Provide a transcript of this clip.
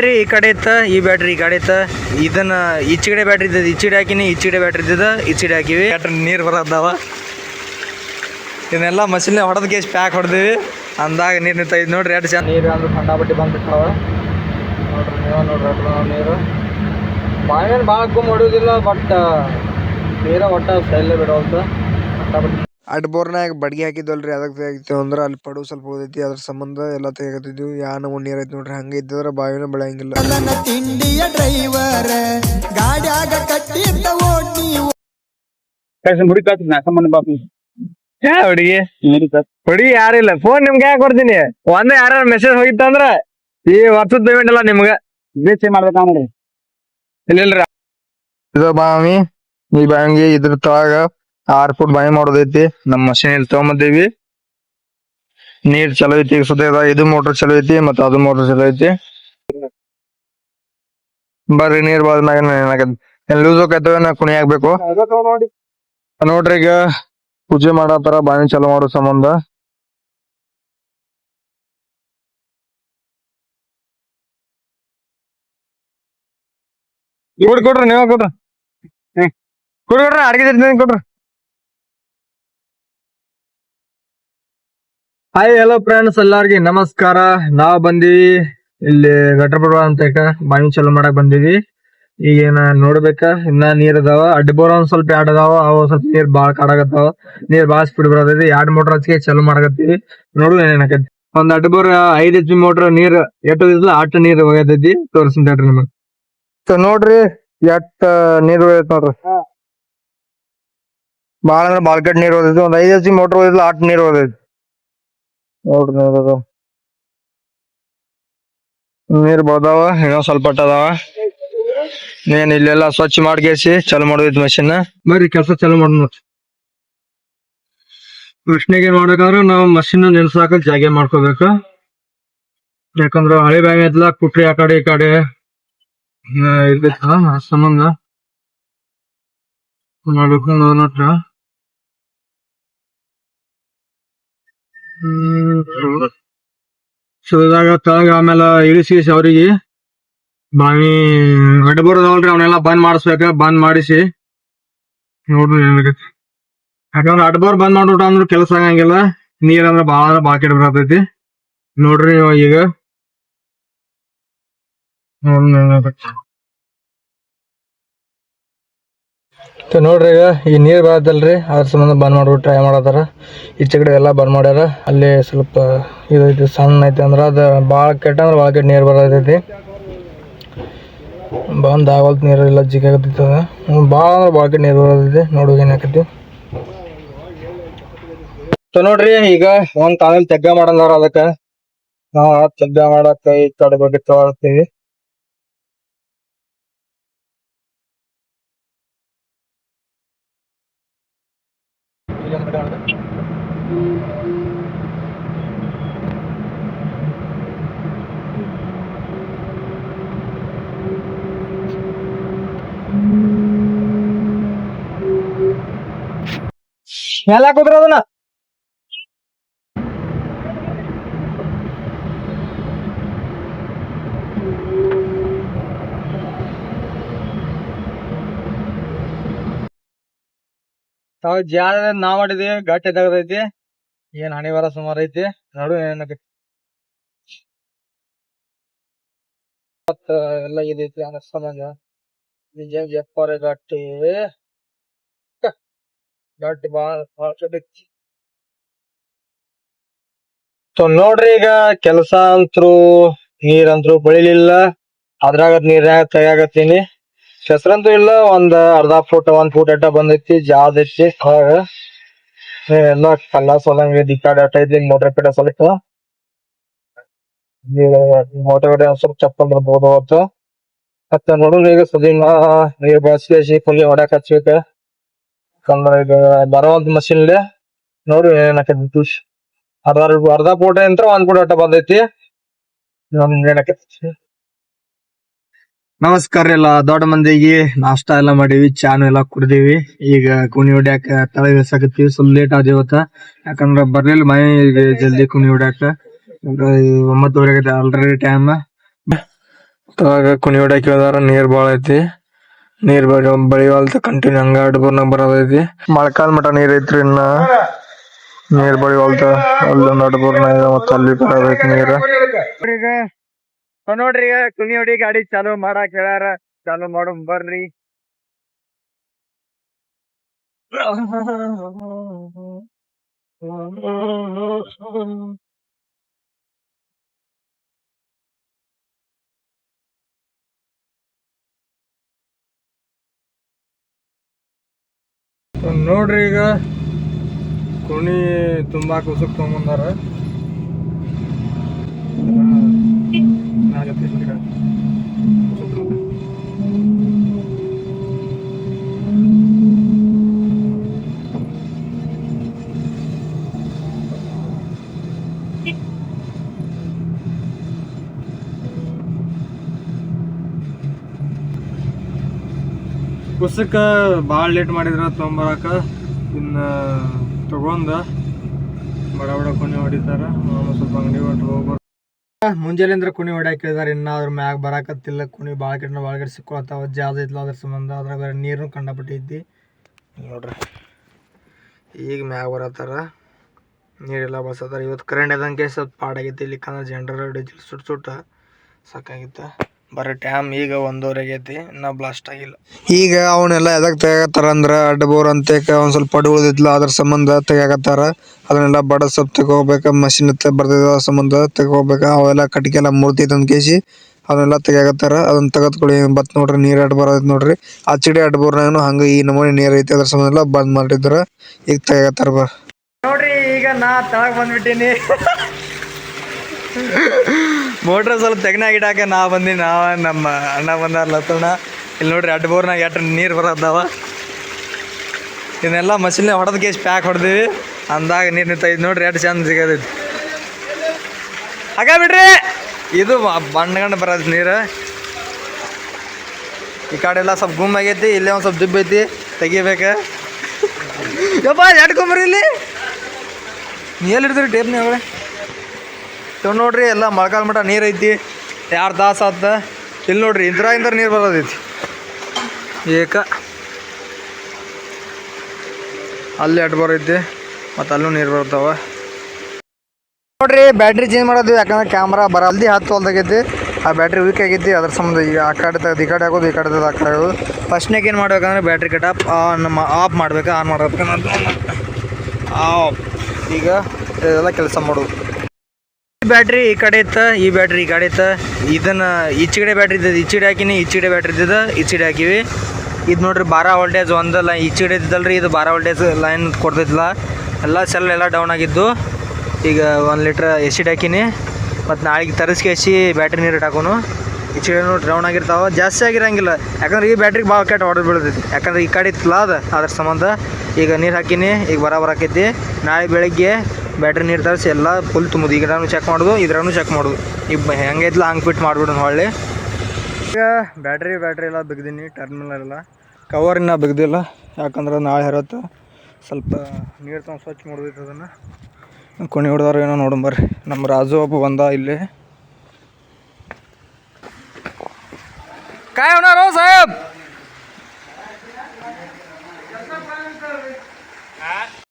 Battery ಈ ಕಡೆ ಇತ್ತ, ಈ ಬ್ಯಾಟ್ರಿ ಈ ಕಡೆ ಇತ್ತ. ಇದನ್ನ ಈಚೆಗಡೆ ಬ್ಯಾಟ್ರಿ ಇದ್ದದ ಈಚೆಗಡೆ ಹಾಕಿನಿ, ಈಚೆಗಡೆ ಬ್ಯಾಟ್ರಿ ಇದ್ದದ ಈಚೆಗಡೆ ಹಾಕಿವಿ. ನೀರು ಬರದ್ದಾವ. ಇದನ್ನೆಲ್ಲ ಮಷಿನ್ ಹೊಡೆದ ಕೇಸ್ ಪ್ಯಾಕ್ ಹೊಡೆದಿವಿ. ಅಂದಾಗ ನೀರು ನಿಂತೈದು ನೋಡ್ರಿ. ಎರಡು ಚೆಂದ ನೀರು ಅಂದ್ರೆ ಕಂಡಾಪಟ್ಟಿ ಬಂದ್ಬಿಟ್ಟಾವ ನೋಡ್ರಿ. ನೀವು ನೋಡ್ರಿ ನೀರು ಬಾವಿನ ಭಾಳ ಗುಮ್ ಹೊಡಿಯೋದಿಲ್ಲ, ಬಟ್ ನೀರ ಒಟ್ಟ ಸ್ಟೈಲೇ ಬಿಡೋಲ್ತ ಕಂಡಾಪಟ್ಟಿ. ಬೋರ್ನಾಗ ಬಡ್ಗಿ ಹಾಕಿದ್ವಲ್ರಿ, ಅದಕ್ಕೆ ತೆಗಿತೀವಿ ಅಂದ್ರೆ ಅಲ್ಲಿ ಪಡು ಸ್ವಲ್ಪ ಉಳಿದೈತಿ, ಅದ್ರ ಸಂಬಂಧ ಎಲ್ಲ ತೆಗಿತಿದ್ವಿ. ಯಾವ ನೀರ್ ಐತಿ ನೋಡ್ರಿ, ಹಂಗ ಇದ್ದದ್ರ ಬಾವಿನ ಬೆಳೆಯಂಗಿಲ್ಲ. ತಿಂಡಿಯ ಡ್ರೈವರ್ ಗಾಡ್ಯಾಗ ಕಟ್ಟಿದ್ದ ಓಡಿ ಹುಡುಗಿ ಯಾರಿಲ್ಲ. ಫೋನ್ ನಿಮ್ಗೆ ಯಾಕೆ ಕೊಡ್ತೀನಿ. ಒಂದೇ ಯಾರ ಮೆಸೇಜ್ ಹೋಗಿತ್ತಂದ್ರ ಈ ವರ್ಷದ ಪೇಮೆಂಟ್ ಅಲ್ಲ ನಿಮ್ಗ ಮಾಡ್ಬೇಕ ನೋಡಿ. ಇಲ್ಲಿಲ್ರಿ, ಇದು ಬಾವಿ. ಈ ಬಾವಿಗೆ ಇದ್ರ ತಳಗ 6 ಫುಟ್ ಬಾವಿ ಮಾಡೋದೈತಿ. ನಮ್ಮ ಮಷೀನ್ ಇಲ್ಲಿ ತಗೊಂಬಂದೇವಿ. ನೀರ್ ಚಲೋ ಐತಿ. ಈಗ ಸುತ್ತ ಇದು ಮೋಟರ್ ಚಲೋ ಐತಿ, ಮತ್ತ ಅದು ಮೋಟರ್ ಚಲೋ ಐತಿ. ಬರ್ರಿ ನೀರ್ ಬಾದ್ಮ್ಯಾಗ ಲೂಸ್ ಹೋಗೈತವ, ಕುಣಿ ಆಗ್ಬೇಕು ನೋಡ್ರಿ. ಈಗ ಪೂಜೆ ಮಾಡತ್ತಾರ ಬಾವಿ ಚಲೋ ಮಾಡೋ ಸಂಬಂಧ. ಕೊಡ್ರಿ, ನೀವ ಕೊಡ್ರಿ ಅಡ್ಗೆ ಕೊಡ್ರಿ. ಹಾಯ್ ಹಲೋ ಫ್ರೆಂಡ್ಸ್, ಎಲ್ಲಾರ್ಗಿ ನಮಸ್ಕಾರ. ನಾವ್ ಬಂದಿವಿ ಇಲ್ಲಿ ಘಟಪ್ರಭಾ ಅಂತ ಬಾವಿ ಚಲೋ ಮಾಡಕ್ ಬಂದಿವಿ. ಈಗೇನ ನೋಡ್ಬೇಕ, ಇನ್ನ ನೀರ್ ಅದಾವ. ಅಡ್ಡಿಬೋರ್ ಒಂದ್ ಸ್ವಲ್ಪ ಎರಡ್ ಅದಾವ. ಅವು ಸ್ವಲ್ಪ ನೀರ್ ಬಾಳ್ ಕಾಡಾಗತ್ತಾವ. ನೀರ್ ಬಾಳ್ ಸ್ಪೀಡ್ ಬರತೈತಿ. 2 ಮೋಟರ್ ಹಚ್ಚಿಗೆ ಚಲೋ ಮಾಡಕತ್ತೀವಿ. ನೋಡು ಏನೇನಕೈತಿ. ಒಂದ್ ಅಡ್ಡಿಬೋರ್ 5 HP ಮೋಟರ್ ನೀರ್ ಎಟ್ಟದಿಲ್ಲ ಅಟ್ ನೀರ್ ಹೋಗತೈತಿ. ತೋರಿಸ್ತಾಡ್ರಿ ನಿಮಗ್. ನೋಡ್ರಿ ಎಟ್ ನೀರ್ ಹೋಗೈತಿ ನೋಡ್ರಿ. ಬಾಳ ಅಂದ್ರ ಬಾಳ್ ಕಟ್ ನೀರ್ ಹೋಗೈತಿ. ಒಂದ್ 5 HP ಮೋಟರ್ ಹೋಗಿಲ್ಲ ಅಟ್ ನೀರ್ ಹೋಗೈತಿ ನೋಡ್ರಿ. ನೀರ್ ಬರ್ದಾವ, ಇನ್ನೊಂದ್ ಸ್ವಲ್ಪ ಅದಾವ. ಏನ್ ಇಲ್ಲೆಲ್ಲ ಸ್ವಚ್ಛ ಮಾಡ್ಕೇಸಿ ಚಲೋ ಮಾಡೋದೈತಿ ಮಷಿನ್. ಬರ್ರಿ ಕೆಲ್ಸ ಚಲೋ ಮಾಡ ನೋಡ್ರಿ. ಕೃಷ್ಣಿಗೆ ಮಾಡ್ಬೇಕಂದ್ರ ನಾವ್ ಮಷಿನ್ ನಿಲ್ಸಾಕ ಜಾಗ ಮಾಡ್ಕೋಬೇಕು. ಯಾಕಂದ್ರ ಹಳೆ ಬಾವಿ ಐತ್ಲ, ಕುಟ್ರಿ ಆ ಕಡೆ ಈ ಕಡೆ ಇರ್ಬೇಕ. ಸಂಬಂಧ ಮಾಡ್ಬೇಕು ನೋಡ್ರ. ಸುರಿದಾಗ ತಳಗ ಆಮೇಲೆ ಇಳಿಸಿ ಅವ್ರಿಗೆ ಬಾವಿ ಅಡ್ಡಬೋರ್ ಅದಾವಲ್ರಿ, ಅವನ್ನೆಲ್ಲ ಬಂದ್ ಮಾಡಿಸ್ಬೇಕ. ಬಂದ್ ಮಾಡಿಸಿ ನೋಡ್ರಿ ಏನಾಗೈತಿ. ಯಾಕಂದ್ರ ಅಡ್ಡಬೋರ್ ಬಂದ್ ಮಾಡ್ಬಿಟ್ಟ ಅಂದ್ರ ಕೆಲಸ ಆಗಂಗಿಲ್ಲ. ನೀರ್ ಅಂದ್ರ ಬಾಳ ಬಾಕೆಟ್ ಬರತೈತಿ ನೋಡ್ರಿ. ಈಗ ನೋಡ್ರಿ, ಈಗ ಈ ನೀರ್ ಬರತ್ತಲ್ರಿ, ಅದ್ರ ಸಂಬಂಧ ಬಂದ್ ಮಾಡ್ಬಿಟ್ಟು ಟ್ರೈ ಮಾಡತಾರ. ಈಚೆ ಕಡೆ ಎಲ್ಲಾ ಬಂದ್ ಮಾಡ್ಯಾರ. ಅಲ್ಲಿ ಸ್ವಲ್ಪ ಇದೈತಿ, ಸಣ್ಣ ಐತಿ ಅಂದ್ರ ಅದ ಬಾಳ ಕೆಟ್ಟ ಅಂದ್ರ ಬಾಳ ಕೆಟ್ಟ ನೀರ್ ಬರತೈತಿ. ಬಂದ್ ಆಗಲ್ತ ನೀರ್ ಎಲ್ಲ ಜಿಗಾಗತೈತಿ. ಅದ ಬಾಳ ಅಂದ್ರ ಬಾಳ ಕೆಟ್ಟ ನೀರ್ ಬರತೈತಿ. ನೋಡುವ ಏನಾಕೈತಿ. ನೋಡ್ರಿ, ಈಗ ಒಂದ್ ತಾನಲ್ಲಿ ತೆಗ್ಗ ಮಾಡಂದಾರ. ಅದಕ್ಕ ನಾವ್ ತೆಗ್ಗ ಮಾಡಕ್ ಈ ಕಡೆ ಬಗ್ಗೆ ತಗೊಳ್ತೀವಿ. ಎಲ್ಲ ಕುದ್ರ ಅದನ್ನ ನಾವ್ ಮಾಡಿದ್ವಿ. ಗಟ್ಟಿ ತೆಗದೈತಿ. ಏನ್ ಹಣಿ ಬರ ಸುಮಾರು ಐತಿ. ನೋಡು ಏನಕೈತಿ. ಎಲ್ಲ ಇದೈತಿ ಸಂಬಂಧ. ಜಪ್ಪರೆ ಗಟ್ಟಿ ಗಟ್ಟಿ ಬಾಳ ಐತಿ. ನೋಡ್ರಿ, ಈಗ ಕೆಲ್ಸ ಅಂತರು ನೀರಂತ್ರು ಬೆಳಿಲಿಲ್ಲ. ಅದ್ರಾಗ ನೀರ್ನಾಗ ತೆಗ್ಯಾಕತ್ತೀನಿ. ಹೆಸರಂತೂ ಇಲ್ಲ. ಒಂದ್ ಅರ್ಧ ಫುಟ್ 1 ಫುಟ್ ಅಟ್ಟ ಬಂದೈತಿ. ಜಾದ್ ಐತಿ ಹೊರಗ. ಎಲ್ಲ ಕಲ್ಲ ಸೋಲಂಗ ಈ ಕಡೆ ಅಟ್ಟ ಐತಿ. ಮೋಟರ್ ಕಡೆ ಸ್ವಲ್ಪ ಮೋಟರ್ ಕಡೆ ಸ್ವಲ್ಪ ಚಪ್ಪಲ್ ಬರ್ಬೋದು. ಮತ್ತೆ ನೋಡ್ರಿ, ಈಗ ಸುದಿನ ನೀರ್ ಬಳಸಿ ಫುಲ್ ಹೊಡ್ಯಾಕ್ ಹಚ್ಬೇಕ. ಯಾಕಂದ್ರ ಈಗ ಬರೋವಂತ ಮಷಿನ್ ನೋಡ್ರಿ ಏನಕೈತಿ. ಅರ್ಧ ಫುಟ್ ಅಂತ 1 ಫುಟ್ ಅಟ್ಟ ಬಂದೈತಿ. ಏನಕೈತಿ. ನಮಸ್ಕಾರ ಎಲ್ಲ ದೊಡ್ಡ ಮಂದಿಗೆ. ನಾಷ್ಟ ಎಲ್ಲ ಮಾಡೀವಿ, ಚಾನು ಎಲ್ಲಾ ಕುಡ್ದೀವಿ. ಈಗ ಕುಣಿ ಹೊಡ್ಯಾಕ ತಳ ಇಳ್ಸಾಕತ್ತೀವಿ. ಸ್ವಲ್ಪ ಲೇಟ್ ಆದ ಇವತ್ತ. ಯಾಕಂದ್ರ ಬರ್ಲಿಲ್ಲ ಮೈ ಜಲ್ದಿ ಕುಣಿ ಹೊಡ್ಯಾಕ. 9:30 ಆಗೈತೆ ಆಲ್ರೆಡಿ ಟೈಮ್. ಅವಾಗ ಕುಣಿ ಹೊಡ್ಯಾಕ ಇಳಿದಾರ. ನೀರ್ ಬಾಳ ಐತಿ. ನೀರ್ ಬಳಿವಲ್ತ ಕಂಟಿನ್ಯೂ ಹಂಗ ಅಡ್ಬೋರ್ನಾಗ ಬರೋದೈತಿ. ಮಳೆಕಾಲ ಮಟ ನೀರ್ ಐತ್ರಿ. ಇನ್ನ ನೀರ್ ಬಳಿವಲ್ತ ಅಲ್ಲೊಂದು ಅಡ್ಬೋರ್ನಾಗ ಮತ್ತ ಅಲ್ಲಿ ಬರೋದೈತಿ ನೀರ್. ನೋಡ್ರಿ ಈಗ ಕುಣಿ ಹೊಡಿ ಗಾಡಿ ಚಾಲೂ ಮಾಡಾಕ್ ಹೇಳ್ಯಾರ. ಚಾಲೂ ಮಾಡು ಬರ್ರಿ. ನೋಡ್ರಿ ಈಗ ಕುಣಿ ತುಂಬಾಕ್ ಉಸುಕ್ ತಗೊಂಬಂದಾರ. ಉಸಕ್ಕ ಭಾಳ ಲೇಟ್ ಮಾಡಿದ್ರ ತೊಗೊಂಬರಾಕ. ಇನ್ನ ತಗೊಂಡ ಬಡ ಬಡ ಕುಣಿ ಹೊಡಿತಾರ. ಸ್ವಲ್ಪ ಅಂಗಡಿ ಹೊಟ್ಟು ಹೋಗ್ಬಾರ. ಮುಂಜಾನೆಂದ್ರ ಕುಣಿ ಹೊಡ್ಯಾಕ ಹೇಳಿದಾರ. ಇನ್ನ ಅದ್ರ ಮ್ಯಾಗ ಬರಾಕತ್ತಿಲ್ಲ. ಕುಣಿ ಭಾಳ ಕೆಟ್ಟ ಸಿಕ್ಕೊಳತ್ತಾವ. ಜಾಗ ಐತ್ಲ ಅದ್ರ ಸಂಬಂಧ. ಅದ್ರಾಗ ಬೇರೆ ನೀರು ಕಂಡಪಟ್ಟಿ ಐತಿ ನೋಡ್ರಿ. ಈಗ ಮ್ಯಾಗ ಬರತ್ತಾರ. ನೀರೆಲ್ಲ ಬಸತ್ತಾರ. ಇವತ್ತು ಕರೆಂಟ್ ಅದಂಗೆ ಸ್ವಲ್ಪ ಪಾಡಾಗೈತಿ. ಇಲ್ಲಿಕಂದ್ರೆ ಜನರಲ್ ಡೀಸೆಲ್ ಸುಟ್ಟು ಸಾಕಾಗಿತ್ತ. ಬರೀ ಟ್ಯಾಮ್ ಈಗ 1:15 ಆಗೈತಿ. ಇನ್ನೂ ಬ್ಲಾಸ್ಟ್ ಆಗಿಲ್ಲ. ಈಗ ಅವನ್ನೆಲ್ಲ ಎದಕ್ಕೆ ತೆಗಿಯತ್ತಾರ ಅಂದ್ರೆ ಅಡ್ಡ ಬೋರ್ ಅಂತ ಒಂದು ಸ್ವಲ್ಪ ಪಡು ಉಳಿದಿದ್ಲ ಅದ್ರ ಸಂಬಂಧ ತೆಗಿಯಕತ್ತಾರ. ಅದನ್ನೆಲ್ಲ ಬಡ ಸ್ವಲ್ಪ ತೆಗೋಬೇಕು. ಮಷಿನ್ ಬರ್ದಿದ ಸಂಬಂಧ ತೆಗೋಬೇಕು. ಅವೆಲ್ಲ ಕಟ್ಗೆಲ್ಲ ಮುರಿತೈತೆ ಅಂತ ಕೇಸಿ ಅವನ್ನೆಲ್ಲ ತೆಗಿಯಕತ್ತಾರ. ಅದನ್ನ ತೆಗೆದ್ಕೊಳ್ಳಿ ಬತ್ ನೋಡ್ರಿ. ನೀರು ಅಡ್ಡ ಬರೋದ್ ನೋಡ್ರಿ. ಆಚೆಡೆ ಅಡ್ಡ ಬೋರ್ನಾಗನು ಹಂಗೆ ಈ ನಮೂನಿ ನೀರು ಐತಿ. ಅದ್ರ ಸಂಬಂಧ ಬಂದ್ ಮಾಡಿದ್ರ ಈಗ ತೆಗಿಯತ್ತಾರ. ನೋಡ್ರಿ ಈಗ ನಾ ತಳಗ್ ಬಂದ್ಬಿಟ್ಟೀನಿ. ಮೋಟ್ರ್ ಸ್ವಲ್ಪ ತೆಗ್ನಾಗಿಡಾಕ ನಾ ಬಂದೀನಿ. ನಮ್ಮ ಅಣ್ಣ ಬಂದಾರ ಲತ್ತಣ್ಣ. ಇಲ್ಲಿ ನೋಡ್ರಿ ಅಡ್ಡ ಬೋರ್ನಾಗ ಎಷ್ಟು ನೀರು ಬರೋದಾವ. ಇದನ್ನೆಲ್ಲ ಮಷಿನ್ಲೆ ಹೊಡೆದ ಕೇಸ್ ಪ್ಯಾಕ್ ಹೊಡೆದಿವಿ. ಅಂದಾಗ ನೀರು ನಿಂತೈತಿ ನೋಡ್ರಿ. ಎಷ್ಟು ಚಂದ ಸಿಗತೈತಿ. ಹಾಗ ಬಿಡ್ರಿ. ಇದು ಬಣ್ಣಗಂಡು ಬರೋದು ನೀರು. ಈ ಕಡೆ ಎಲ್ಲ ಸ್ವಲ್ಪ ಗುಮ್ ಆಗೈತಿ. ಇಲ್ಲೇ ಒಂದು ಸ್ವಲ್ಪ ದಿಬ್ಬ ಐತಿ. ತೆಗಿಬೇಕ. ಯಪ್ಪ ಎಟ್ಕೊಂಬರಿ ಇಲ್ಲಿ. ನೀ ಎಲ್ಲಿ ಇಡ್ತೀರಿ ಟೇಪ್ನಾಗ? ನೋಡ್ರಿ ಎಲ್ಲ ಮಳೆಗಾಲ ಮಟ ನೀರು ಐತಿ. 2 ತಾಸು ಆತ. ಇಲ್ಲಿ ನೋಡ್ರಿ ಇಂದ್ರ ನೀರು ಬರೋದೈತಿ. ಏಕ ಅಲ್ಲಿ ಅಡ್ಡ ಬರೈತಿ. ಮತ್ತು ಅಲ್ಲೂ ನೀರು ಬರ್ತಾವ ನೋಡ್ರಿ. ಬ್ಯಾಟ್ರಿ ಚೇಂಜ್ ಮಾಡೋದು. ಯಾಕಂದ್ರೆ ಕ್ಯಾಮ್ರಾ ಜಲ್ದಿ ಹೊಲ್ದಾಗೈತಿ. ಆ ಬ್ಯಾಟ್ರಿ ವೀಕ್ ಆಗೈತಿ. ಅದ್ರ ಸಂಬಂಧ ಈಗ ಆ ಕಡೆ ತೆಗೆದು ಈ ಕಡೆ ಹಾಕೋದು, ಈ ಕಡೆ ತೆಗೆದು ಆ ಕಡೆ ಆಗೋದು. ಫಸ್ಟ್ನಾಗ ಏನು ಮಾಡ್ಬೇಕಂದ್ರೆ ಬ್ಯಾಟ್ರಿ ಕಟ್ ಆಫ್ ಮಾಡ್ಬೇಕು. ಆನ್ ಮಾಡ್ಬೇಕು. ಆಫ್. ಈಗ ಇದೆಲ್ಲ ಕೆಲಸ ಮಾಡೋದು. ಈ ಬ್ಯಾಟ್ರಿ ಈ ಕಡೆ ಇತ್ತು. ಈ ಬ್ಯಾಟ್ರಿ ಈ ಕಡೆ ಇತ್ತು. ಇದನ್ನು ಈಚೆಗಡೆ ಬ್ಯಾಟ್ರಿ ಇದ್ದದ್ದು ಈಚೆಗಡೆ ಹಾಕಿನಿ. ಈಚೆಗಡೆ ಬ್ಯಾಟ್ರಿ ಇದ್ದದ್ದು ಈಚೆಗಡೆ ಹಾಕಿವಿ. ಇದು ನೋಡ್ರಿ 12 ವೋಲ್ಟೇಜ್ ಒಂದು ಲೈನ್ ಈಚೆಗಡೆ ಇದ್ದಲ್ರಿ. ಇದು 12 ವೋಲ್ಟೇಜ್ ಲೈನ್ ಕೊಡ್ತೈತಿಲ್ಲ. ಎಲ್ಲ ಸೆಲ್ ಎಲ್ಲ ಡೌನ್ ಆಗಿದ್ದು. ಈಗ 1 ಲೀಟ್ರ್ ಎಸಿಡ್ ಹಾಕಿನಿ. ಮತ್ತು ನಾಳೆಗೆ ತರಿಸ್ಕೇಸಿ ಬ್ಯಾಟ್ರಿ ನೀರು ಹಾಕೋನು. ಈಚೆಗಡೆ ಡೌನ್ ಆಗಿರ್ತಾವೆ. ಜಾಸ್ತಿ ಆಗಿರಂಗಿಲ್ಲ. ಯಾಕಂದ್ರೆ ಈ ಬ್ಯಾಟ್ರಿಗೆ ಭಾಳ ಕೆಟ್ಟ ಹೊಡೆದು ಬೀಳ್ತೈತಿ. ಯಾಕಂದ್ರೆ ಈ ಕಡೆ ಇತ್ತಲ್ಲ ಅದು ಅದ್ರ ಸಂಬಂಧ. ಈಗ ನೀರು ಹಾಕಿನಿ. ಈಗ ಬರಾಕೈತಿ. ನಾಳೆ ಬೆಳಗ್ಗೆ ಬ್ಯಾಟ್ರಿ ನೀರು ತರಿಸಿ ಎಲ್ಲ ಫುಲ್ ತುಂಬೋದು. ಈಗನೂ ಚೆಕ್ ಮಾಡೋದು, ಇದ್ರಾಗೂ ಚೆಕ್ ಮಾಡೋದು. ಈಗ ಹೆಂಗೈತ್ಲ ಹಂಗೆ ಫಿಟ್ ಮಾಡಿಬಿಡೋಣ ಹೊಳ್ಳಿ. ಈಗ ಬ್ಯಾಟ್ರಿ ಎಲ್ಲ ಬಿಗ್ದೀನಿ. ಟರ್ಮಿನಲ್ ಎಲ್ಲ ಕವರ್ ಇನ್ನೂ ಬಿಗ್ದಿಲ್ಲ. ಯಾಕಂದ್ರೆ ನಾಳೆ ಇರತ್ತೆ. ಸ್ವಲ್ಪ ನೀರು ತೊಗೊಂಡು ಸ್ವಚ್ಛ ಮಾಡೋದೈತೆ. ಅದನ್ನು ಕುಣಿ ಹೊಡೆದವ್ರು ಏನೋ ನೋಡಂಬರ್ರಿ. ನಮ್ಮ ರಾಜು ಒಬ್ಬ ಬಂದ ಇಲ್ಲಿ. ಕಾಯೋಣ